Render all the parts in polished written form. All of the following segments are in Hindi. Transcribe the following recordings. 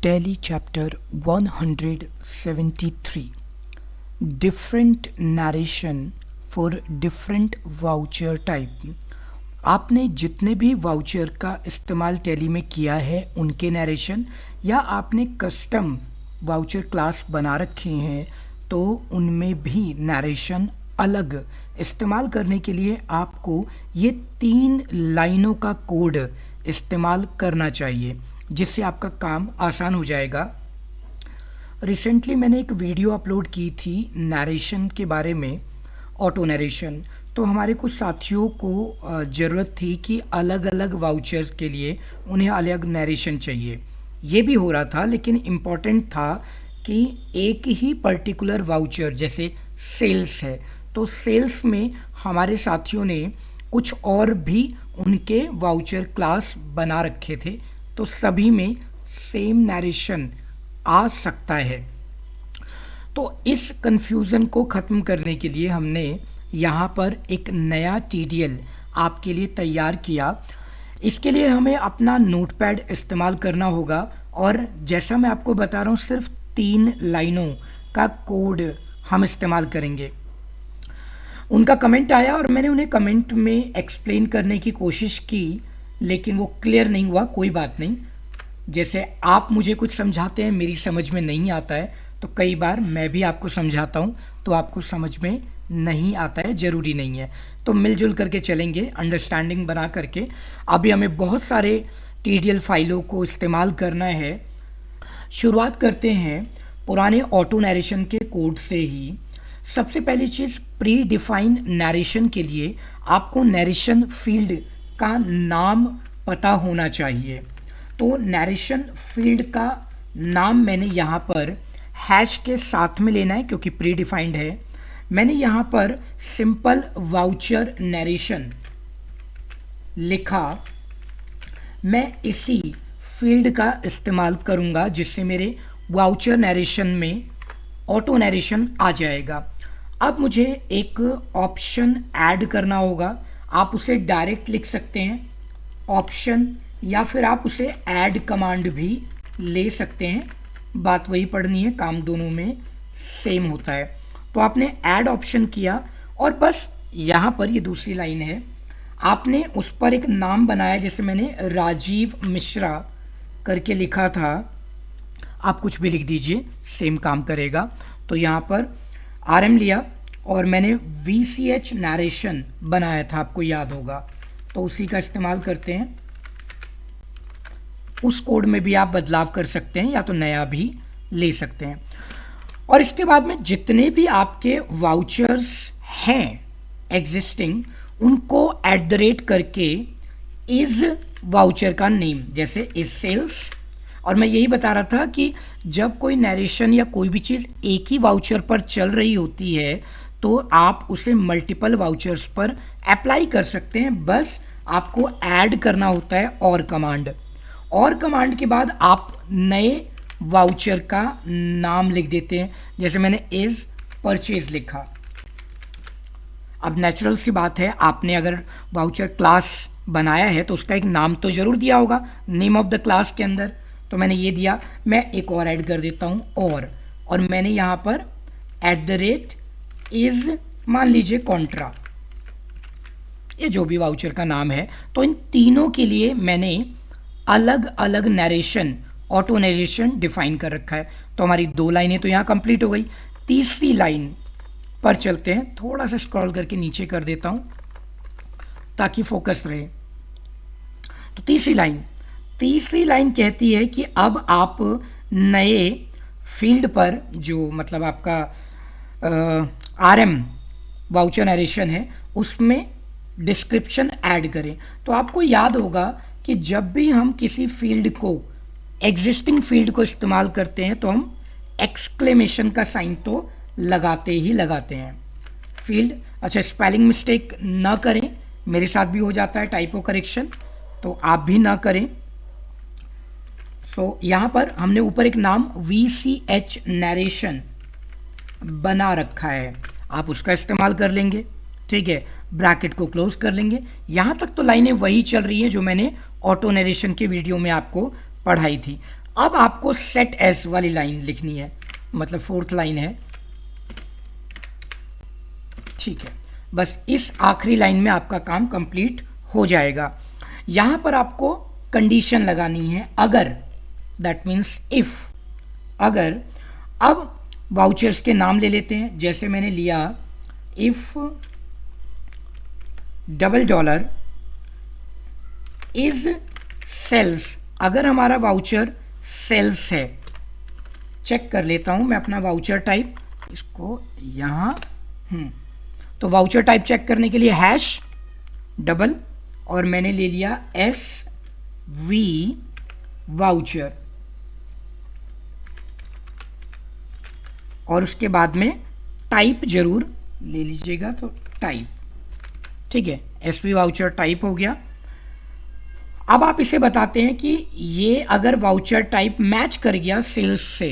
Tally chapter 173 different narration for different voucher type। आपने जितने भी वाउचर का इस्तेमाल टैली में किया है उनके नरेशन या आपने कस्टम वाउचर क्लास बना रखे हैं तो उनमें भी नरेशन अलग इस्तेमाल करने के लिए आपको ये 3 लाइनों का कोड इस्तेमाल करना चाहिए जिससे आपका काम आसान हो जाएगा। रिसेंटली मैंने एक वीडियो अपलोड की थी नरेशन के बारे में, ऑटो नरेशन। तो हमारे कुछ साथियों को ज़रूरत थी कि अलग अलग वाउचर्स के लिए उन्हें अलग नरेशन चाहिए। ये भी हो रहा था, लेकिन इम्पॉर्टेंट था कि एक ही पर्टिकुलर वाउचर, जैसे सेल्स है तो सेल्स में हमारे साथियों ने कुछ और भी उनके वाउचर क्लास बना रखे थे, तो सभी में सेम नरेशन आ सकता है। तो इस कंफ्यूज़न को ख़त्म करने के लिए हमने यहाँ पर एक नया TDL आपके लिए तैयार किया। इसके लिए हमें अपना नोटपैड इस्तेमाल करना होगा और जैसा मैं आपको बता रहा हूँ सिर्फ 3 लाइनों का कोड हम इस्तेमाल करेंगे। उनका कमेंट आया और मैंने उन्हें कमेंट में एक्सप्लेन करने की कोशिश की, लेकिन वो क्लियर नहीं हुआ। कोई बात नहीं, जैसे आप मुझे कुछ समझाते हैं मेरी समझ में नहीं आता है, तो कई बार मैं भी आपको समझाता हूँ तो आपको समझ में नहीं आता है, ज़रूरी नहीं है। तो मिलजुल करके चलेंगे, अंडरस्टैंडिंग बना करके। अभी हमें बहुत सारे TDL फाइलों को इस्तेमाल करना है। शुरुआत करते हैं पुराने ऑटो नरेशन के कोड से ही। सबसे पहली चीज़, प्री डिफाइन नरेशन के लिए आपको नरेशन फील्ड का नाम पता होना चाहिए। तो नरेशन फील्ड का नाम मैंने यहाँ पर हैश के साथ में लेना है क्योंकि प्री डिफाइंड है। मैंने यहाँ पर सिंपल वाउचर नरेशन लिखा। मैं इसी फील्ड का इस्तेमाल करूँगा जिससे मेरे वाउचर नरेशन में ऑटो नरेशन आ जाएगा। अब मुझे एक ऑप्शन ऐड करना होगा। आप उसे डायरेक्ट लिख सकते हैं ऑप्शन, या फिर आप उसे ऐड कमांड भी ले सकते हैं। बात वही पढ़नी है, काम दोनों में सेम होता है। तो आपने ऐड ऑप्शन किया और बस यहाँ पर ये दूसरी लाइन है, आपने उस पर एक नाम बनाया। जैसे मैंने राजीव मिश्रा करके लिखा था, आप कुछ भी लिख दीजिए, सेम काम करेगा। तो यहाँ पर RM लिया और मैंने VCH नरेशन बनाया था, आपको याद होगा, तो उसी का इस्तेमाल करते हैं। उस कोड में भी आप बदलाव कर सकते हैं या तो नया भी ले सकते हैं। और इसके बाद में जितने भी आपके वाउचर्स हैं एग्जिस्टिंग, उनको @ करके इज वाउचर का नेम, जैसे इज सेल्स। और मैं यही बता रहा था कि जब कोई नरेशन या कोई भी चीज़ एक ही वाउचर पर चल रही होती है तो आप उसे मल्टीपल वाउचर्स पर अप्लाई कर सकते हैं। बस आपको ऐड करना होता है और कमांड के बाद आप नए वाउचर का नाम लिख देते हैं। जैसे मैंने इज परचेज लिखा। अब नेचुरल सी बात है, आपने अगर वाउचर क्लास बनाया है तो उसका एक नाम तो ज़रूर दिया होगा नेम ऑफ द क्लास के अंदर। तो मैंने ये दिया। मैं एक और ऐड कर देता हूँ और मैंने यहाँ पर @ इज, मान लीजिए कॉन्ट्रा, ये जो भी वाउचर का नाम है। तो इन तीनों के लिए मैंने अलग अलग नरेशन, ऑटो नरेशन डिफाइन कर रखा है। तो हमारी 2 लाइनें तो यहाँ कंप्लीट हो गई। तीसरी लाइन पर चलते हैं। थोड़ा सा स्क्रॉल करके नीचे कर देता हूँ ताकि फोकस रहे। तो तीसरी लाइन कहती है कि अब आप नए फील्ड पर, जो मतलब आपका RM वाउचर नरेशन है, उसमें डिस्क्रिप्शन ऐड करें। तो आपको याद होगा कि जब भी हम किसी फील्ड को, एग्जिस्टिंग फील्ड को इस्तेमाल करते हैं तो हम एक्सक्लेमेशन का साइन तो लगाते हैं। फील्ड, अच्छा स्पेलिंग मिस्टेक ना करें, मेरे साथ भी हो जाता है टाइपो करेक्शन, तो आप भी ना करें। तो यहाँ पर हमने ऊपर एक नाम VCH नरेशन बना रखा है, आप उसका इस्तेमाल कर लेंगे। ठीक है, ब्रैकेट को क्लोज कर लेंगे। यहाँ तक तो लाइनें वही चल रही हैं जो मैंने ऑटो नरेशन के वीडियो में आपको पढ़ाई थी। अब आपको सेट एस वाली लाइन लिखनी है, मतलब फोर्थ लाइन है, ठीक है। बस इस आखिरी लाइन में आपका काम कंप्लीट हो जाएगा। यहां पर आपको कंडीशन लगानी है अगर, दैट मीन्स इफ, अगर। अब वाउचर्स के नाम ले लेते हैं, जैसे मैंने लिया इफ $, इज सेल्स, अगर हमारा वाउचर सेल्स है। चेक कर लेता हूं मैं अपना वाउचर टाइप, इसको यहां तो वाउचर टाइप चेक करने के लिए हैश डबल और मैंने ले लिया एस वी वाउचर, और उसके बाद में टाइप जरूर ले लीजिएगा, तो टाइप, ठीक है, एस वी वाउचर टाइप हो गया। अब आप इसे बताते हैं कि ये अगर वाउचर टाइप मैच कर गया सेल्स से,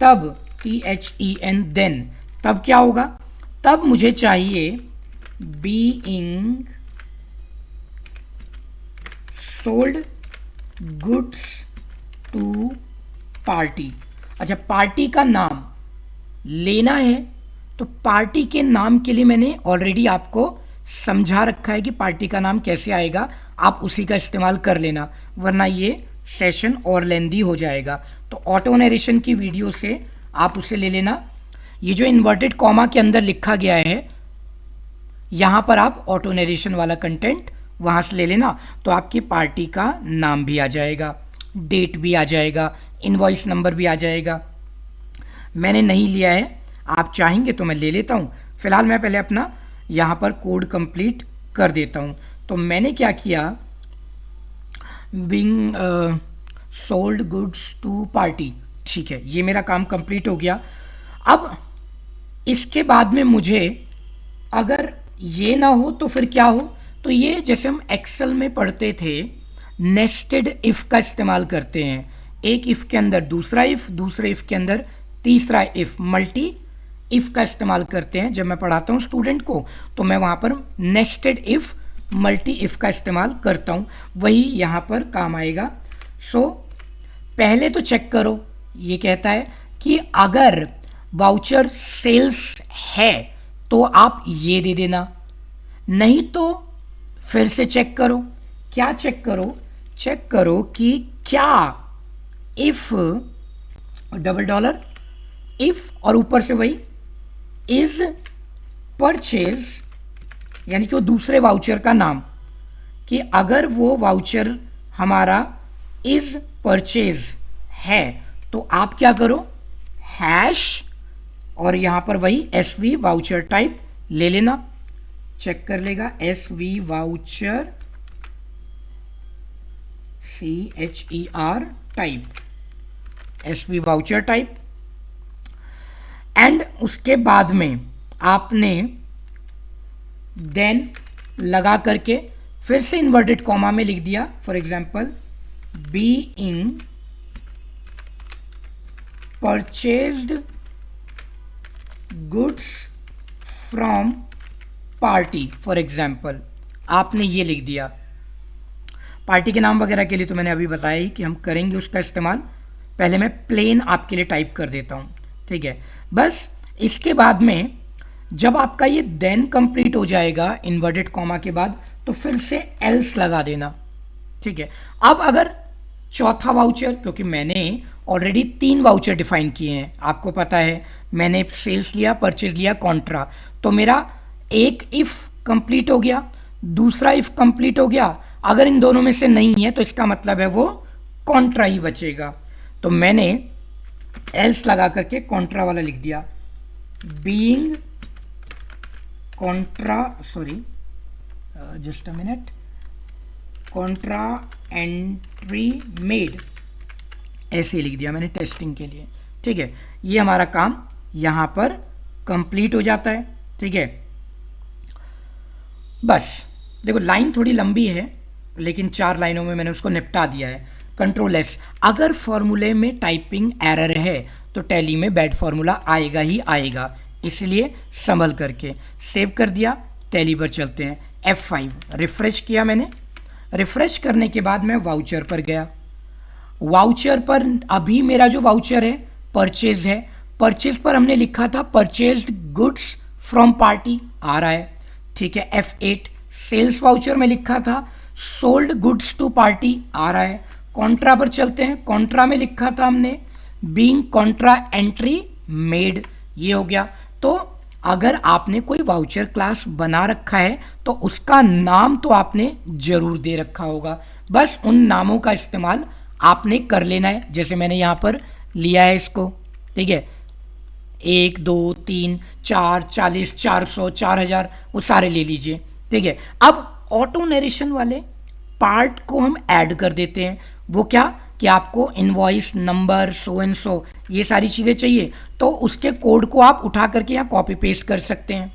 तब THEN देन, तब क्या होगा, तब मुझे चाहिए being sold goods to party. अच्छा, पार्टी का नाम लेना है, तो पार्टी के नाम के लिए मैंने ऑलरेडी आपको समझा रखा है कि पार्टी का नाम कैसे आएगा, आप उसी का इस्तेमाल कर लेना, वरना ये सेशन और लेंदी हो जाएगा। तो ऑटो नरेशन की वीडियो से आप उसे ले लेना। ये जो इन्वर्टेड कॉमा के अंदर लिखा गया है, यहां पर आप ऑटो नरेशन वाला कंटेंट वहां से ले लेना, तो आपकी पार्टी का नाम भी आ जाएगा, डेट भी आ जाएगा, इनवॉइस नंबर भी आ जाएगा। मैंने नहीं लिया है, आप चाहेंगे तो मैं ले लेता हूं। फिलहाल मैं पहले अपना यहां पर कोड कंप्लीट कर देता हूं। तो मैंने क्या किया, being sold goods to party, ठीक है, ये मेरा काम कंप्लीट हो गया। अब इसके बाद में मुझे अगर ये ना हो तो फिर क्या हो, तो ये जैसे हम एक्सेल में पढ़ते थे, नेस्टेड इफ का इस्तेमाल करते हैं। एक इफ के अंदर दूसरा इफ, दूसरे इफ के अंदर तीसरा इफ, मल्टी इफ का इस्तेमाल करते हैं। जब मैं पढ़ाता हूं स्टूडेंट को, तो मैं वहां पर नेस्टेड इफ, मल्टी इफ का इस्तेमाल करता हूं, वही यहां पर काम आएगा। सो पहले तो चेक करो, ये कहता है कि अगर वाउचर सेल्स है तो आप ये दे देना, नहीं तो फिर से चेक करो। क्या चेक करो, चेक करो कि क्या इफ $, इफ और ऊपर से वही इज परचेज, यानी कि वो दूसरे वाउचर का नाम, कि अगर वो वाउचर हमारा इज परचेज है तो आप क्या करो, हैश और यहां पर वही एस वी वाउचर टाइप ले लेना। चेक कर लेगा, S V voucher CHER type, S V voucher type. And उसके बाद में आपने देन लगा करके फिर से इन्वर्टेड कॉमा में लिख दिया, for example being purchased goods from party, for example आपने ये लिख दिया। पार्टी के नाम वगैरह के लिए तो मैंने अभी बताया ही कि हम करेंगे उसका इस्तेमाल। पहले मैं प्लेन आपके लिए टाइप कर देता हूं, ठीक है। बस इसके बाद में जब आपका ये देन कंप्लीट हो जाएगा इन्वर्टेड कॉमा के बाद, तो फिर से एल्स लगा देना, ठीक है। अब अगर चौथा वाउचर, क्योंकि मैंने ऑलरेडी 3 वाउचर डिफाइन किए हैं, आपको पता है, मैंने सेल्स लिया, परचेज लिया, कॉन्ट्रा, तो मेरा एक इफ कंप्लीट हो गया, दूसरा इफ कंप्लीट हो गया। अगर इन दोनों में से नहीं है तो इसका मतलब है वो कॉन्ट्रा ही बचेगा। तो मैंने एल्स लगा करके कॉन्ट्रा वाला लिख दिया, being Contra, sorry just a minute, Contra entry made, ऐसे लिख दिया मैंने टेस्टिंग के लिए, ठीक है। ये हमारा काम यहां पर कंप्लीट हो जाता है, ठीक है। बस देखो, लाइन थोड़ी लंबी है लेकिन 4 लाइनों में मैंने उसको निपटा दिया है। कंट्रोल एस, अगर फॉर्मूले में टाइपिंग एरर है तो टैली में बैड फॉर्मूला आएगा ही आएगा, इसलिए संभल करके सेव कर दिया। टैली पर चलते हैं, F5 रिफ्रेश किया मैंने। रिफ्रेश करने के बाद मैं वाउचर पर गया। वाउचर पर अभी मेरा जो वाउचर है परचेज है, परचेज पर हमने लिखा था परचेज्ड गुड्स फ्रॉम पार्टी, आ रहा है, ठीक है। F8 सेल्स वाउचर में लिखा था सोल्ड गुड्स टू पार्टी, आ रहा है। कॉन्ट्रा पर चलते हैं, कॉन्ट्रा में लिखा था हमने बीइंग कॉन्ट्रा एंट्री मेड, ये हो गया। तो अगर आपने कोई वाउचर क्लास बना रखा है तो उसका नाम तो आपने जरूर दे रखा होगा, बस उन नामों का इस्तेमाल आपने कर लेना है। जैसे मैंने यहाँ पर लिया है इसको, ठीक है, 1 2 3 4 40 400 4000 वो सारे ले लीजिए, ठीक है। अब ऑटो नरेशन वाले पार्ट को हम ऐड कर देते हैं। वो क्या कि आपको invoice number so and so ये सारी चीज़ें चाहिए, तो उसके कोड को आप उठा करके यहाँ कॉपी पेस्ट कर सकते हैं।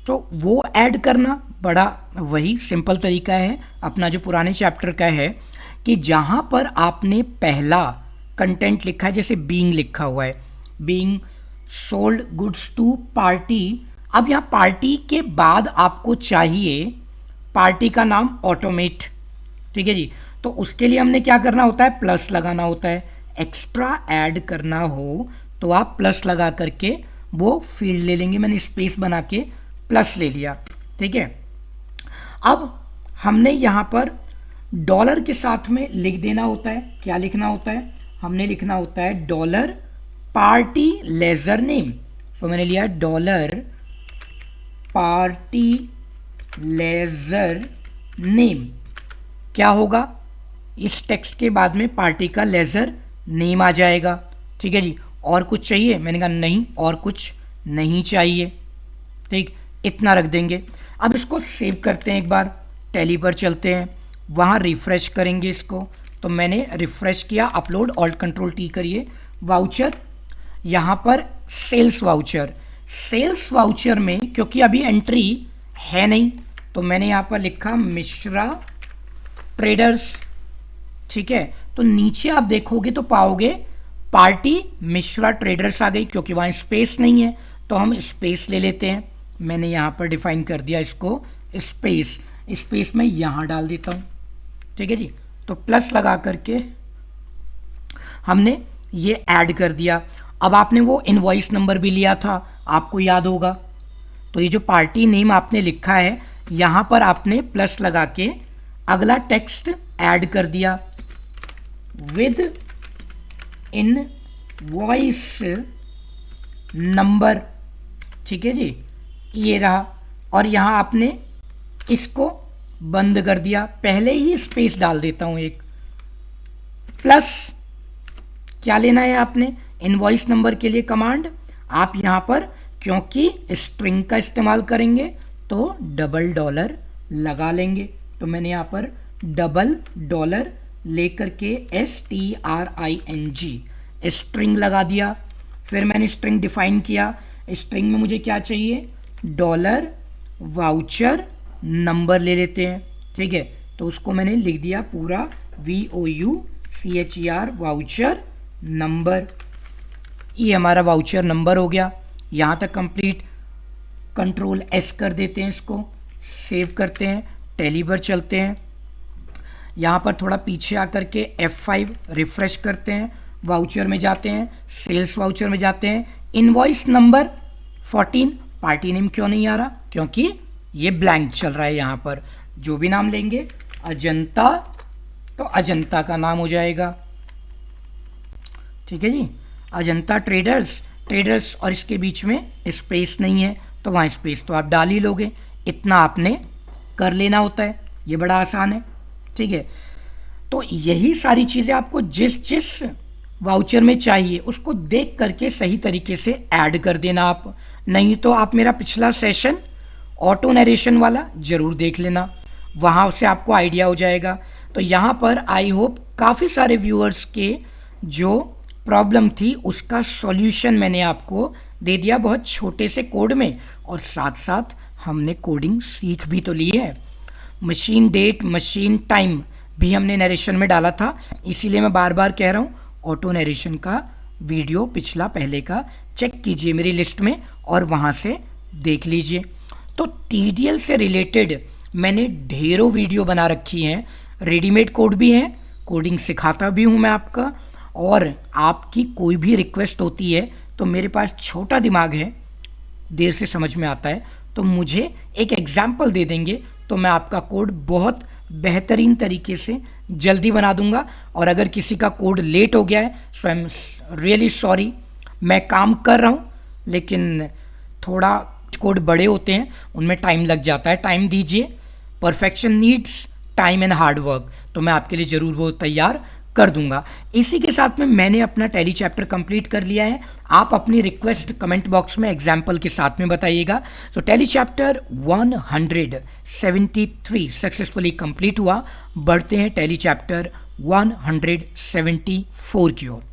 तो वो ऐड करना बड़ा वही सिंपल तरीका है अपना जो पुराने चैप्टर का है, कि जहाँ पर आपने पहला कंटेंट लिखा है, जैसे बीइंग लिखा हुआ है, being sold goods to party. अब यहाँ पार्टी के बाद आपको चाहिए पार्टी का नाम ऑटोमेट, ठीक है जी। तो उसके लिए हमने क्या करना होता है, प्लस लगाना होता है। एक्स्ट्रा ऐड करना हो तो आप प्लस लगा करके वो फील्ड ले लेंगे। मैंने स्पेस बना के प्लस ले लिया, ठीक है। अब हमने यहाँ पर डॉलर के साथ में लिख देना होता है, क्या लिखना होता है, हमने लिखना होता है डॉलर पार्टी लेजर नेम। तो मैंने लिया डॉलर पार्टी लेजर नेम। क्या होगा, इस टेक्स्ट के बाद में पार्टी का लेजर नेम आ जाएगा, ठीक है जी। और कुछ चाहिए, मैंने कहा नहीं और कुछ नहीं चाहिए, ठीक, इतना रख देंगे। अब इसको सेव करते हैं, एक बार टैली पर चलते हैं, वहाँ रिफ्रेश करेंगे इसको। तो मैंने रिफ्रेश किया, अपलोड ऑल्ट कंट्रोल टी करिए, वाउचर यहाँ पर सेल्स वाउचर, सेल्स वाउचर में क्योंकि अभी एंट्री है नहीं तो मैंने यहाँ पर लिखा मिश्रा ट्रेडर्स, ठीक है। तो नीचे आप देखोगे तो पाओगे पार्टी मिश्रा ट्रेडर्स आ गई, क्योंकि वहाँ स्पेस नहीं है तो हम स्पेस ले लेते हैं। मैंने यहाँ पर डिफाइन कर दिया इसको स्पेस, स्पेस में यहाँ डाल देता हूँ, ठीक है जी। तो प्लस लगा करके हमने ये ऐड कर दिया। अब आपने वो इनवॉइस नंबर भी लिया था, आपको याद होगा, तो ये जो पार्टी नेम आपने लिखा है यहाँ पर आपने प्लस लगा के अगला टेक्स्ट ऐड कर दिया विद इनवॉइस नंबर, ठीक है जी, ये रहा। और यहाँ आपने इसको बंद कर दिया, पहले ही स्पेस डाल देता हूँ एक, प्लस क्या लेना है आपने, इनवॉइस नंबर के लिए कमांड आप यहाँ पर क्योंकि स्ट्रिंग का इस्तेमाल करेंगे तो डबल डॉलर लगा लेंगे। तो मैंने यहाँ पर डबल डॉलर लेकर के STRING स्ट्रिंग लगा दिया। फिर मैंने स्ट्रिंग डिफाइन किया, स्ट्रिंग में मुझे क्या चाहिए, डॉलर वाउचर नंबर ले लेते हैं, ठीक है। तो उसको मैंने लिख दिया पूरा VOUCHER वाउचर नंबर, ये हमारा वाउचर नंबर हो गया। यहाँ तक कंप्लीट, कंट्रोल S कर देते हैं, इसको सेव करते हैं, टैली पर चलते हैं, यहाँ पर थोड़ा पीछे आकर के F5 रिफ्रेश करते हैं, वाउचर में जाते हैं, सेल्स वाउचर में जाते हैं, इनवॉइस नंबर 14, पार्टी नेम क्यों नहीं आ रहा, क्योंकि ये ब्लैंक चल रहा है। यहाँ पर जो भी नाम लेंगे अजंता, तो अजंता का नाम हो जाएगा, ठीक है जी, अजंता ट्रेडर्स, ट्रेडर्स और इसके बीच में स्पेस नहीं है तो वहाँ स्पेस तो आप डाल ही लोगे, इतना आपने कर लेना होता है, ये बड़ा आसान है, ठीक है। तो यही सारी चीज़ें आपको जिस जिस वाउचर में चाहिए उसको देख करके सही तरीके से ऐड कर देना आप, नहीं तो आप मेरा पिछला सेशन ऑटो नरेशन वाला ज़रूर देख लेना, वहाँ से आपको आइडिया हो जाएगा। तो यहाँ पर आई होप काफ़ी सारे व्यूअर्स के जो प्रॉब्लम थी उसका सॉल्यूशन मैंने आपको दे दिया बहुत छोटे से कोड में, और साथ साथ हमने कोडिंग सीख भी तो ली है। मशीन डेट, मशीन टाइम भी हमने नरेशन में डाला था, इसीलिए मैं बार बार कह रहा हूँ ऑटो नरेशन का वीडियो पिछला पहले का चेक कीजिए मेरी लिस्ट में और वहाँ से देख लीजिए। तो TDL से रिलेटेड मैंने ढेरों वीडियो बना रखी हैं, रेडीमेड कोड भी हैं, कोडिंग सिखाता भी हूँ मैं आपका, और आपकी कोई भी रिक्वेस्ट होती है तो मेरे पास छोटा दिमाग है, देर से समझ में आता है, तो मुझे एक एग्जाम्पल दे देंगे तो मैं आपका कोड बहुत बेहतरीन तरीके से जल्दी बना दूंगा। और अगर किसी का कोड लेट हो गया है सो आई एम रियली सॉरी, मैं काम कर रहा हूँ लेकिन थोड़ा कोड बड़े होते हैं उनमें टाइम लग जाता है, टाइम दीजिए, perfection needs time and hard work, तो मैं आपके लिए ज़रूर वो तैयार कर दूंगा। इसी के साथ में मैंने अपना टैली चैप्टर कंप्लीट कर लिया है। आप अपनी रिक्वेस्ट कमेंट बॉक्स में एग्जाम्पल के साथ में बताइएगा। तो टैली चैप्टर 173 सक्सेसफुली कंप्लीट हुआ। बढ़ते हैं टैली चैप्टर 174 की ओर।